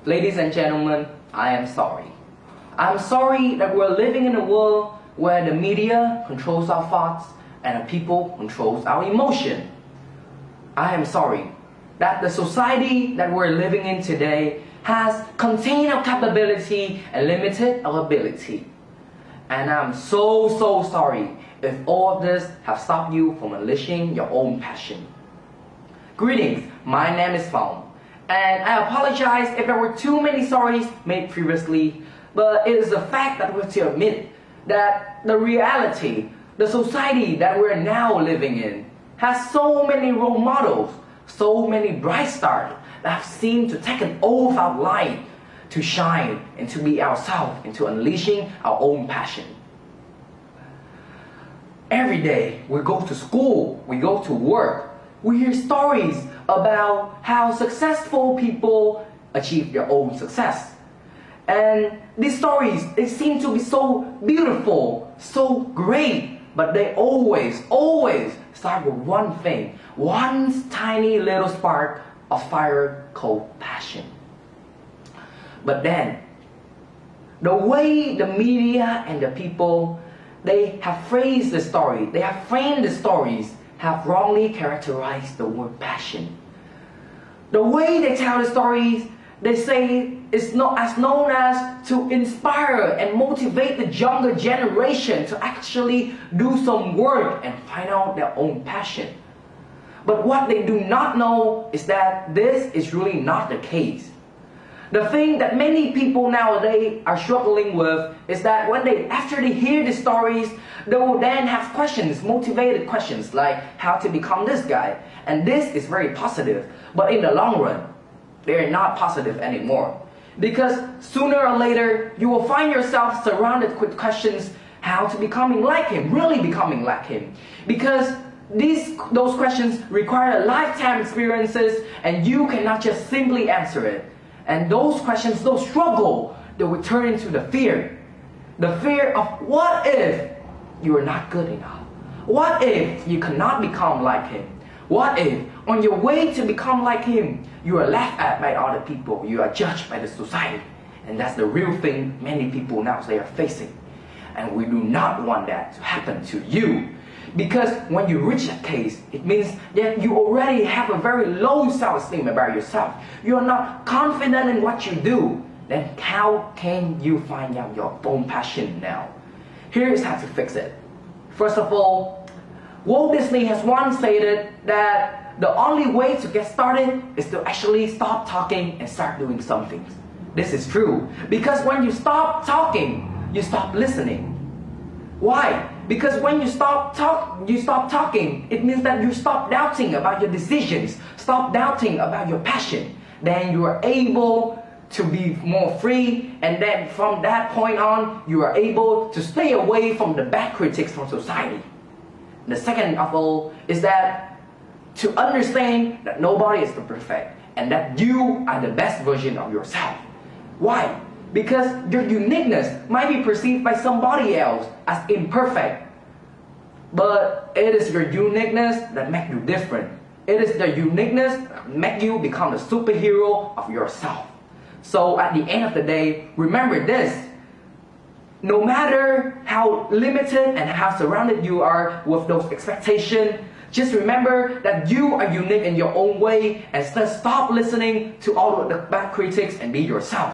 Ladies and gentlemen, I am sorry. I'm sorry that we're living in a world where the media controls our thoughts and the people controls our emotion. I am sorry that the society that we're living in today has contained our capability and limited our ability. And I'm so sorry if all of this have stopped you from unleashing your own passion. Greetings, my name is Phong, and I apologize if there were too many sorries made previously, but it is a fact that we have to admit that the reality, the society that we're now living in, has so many role models, so many bright stars that have seemed to take an oath out light to shine and to be ourselves and to unleashing our own passion. Every day we go to school, we go to work, we hear stories about how successful people achieve their own success. And these stories, they seem to be so beautiful, so great, but they always start with one thing, one tiny little spark of fire called passion. But then, the way the media and the people, they have phrased the story, they have framed the stories, have wrongly characterized the word passion. The way they tell the stories, they say it's not as known as to inspire and motivate the younger generation to actually do some work and find out their own passion. But what they do not know is that this is really not the case. The thing that many people nowadays are struggling with is that after they hear the stories, they will then have questions, motivated questions like how to become this guy. And this is very positive, but in the long run, they're not positive anymore. Because sooner or later, you will find yourself surrounded with questions how to becoming like him, really becoming like him. Because those questions require lifetime experiences and you cannot just simply answer it. And those questions, those struggle, they will turn into the fear. The fear of what if you are not good enough? What if you cannot become like him? What if on your way to become like him, you are laughed at by other people, you are judged by the society? And that's the real thing many people now they are facing. And we do not want that to happen to you. Because when you reach that case, it means that you already have a very low self-esteem about yourself. You are not confident in what you do. Then how can you find out your own passion now? Here's how to fix it. First of all, Walt Disney has once stated that the only way to get started is to actually stop talking and start doing something. This is true, because when you stop talking, you stop listening. Why? Because when you stop talking, it means that you stop doubting about your decisions, stop doubting about your passion. Then you are able to be more free, and then from that point on, you are able to stay away from the bad critics from society. The second of all is that to understand that nobody is perfect and that you are the best version of yourself. Why? Because your uniqueness might be perceived by somebody else as imperfect. But it is your uniqueness that makes you different. It is the uniqueness that makes you become the superhero of yourself. So at the end of the day, remember this. No matter how limited and how surrounded you are with those expectations, just remember that you are unique in your own way and stop listening to all of the bad critics and be yourself.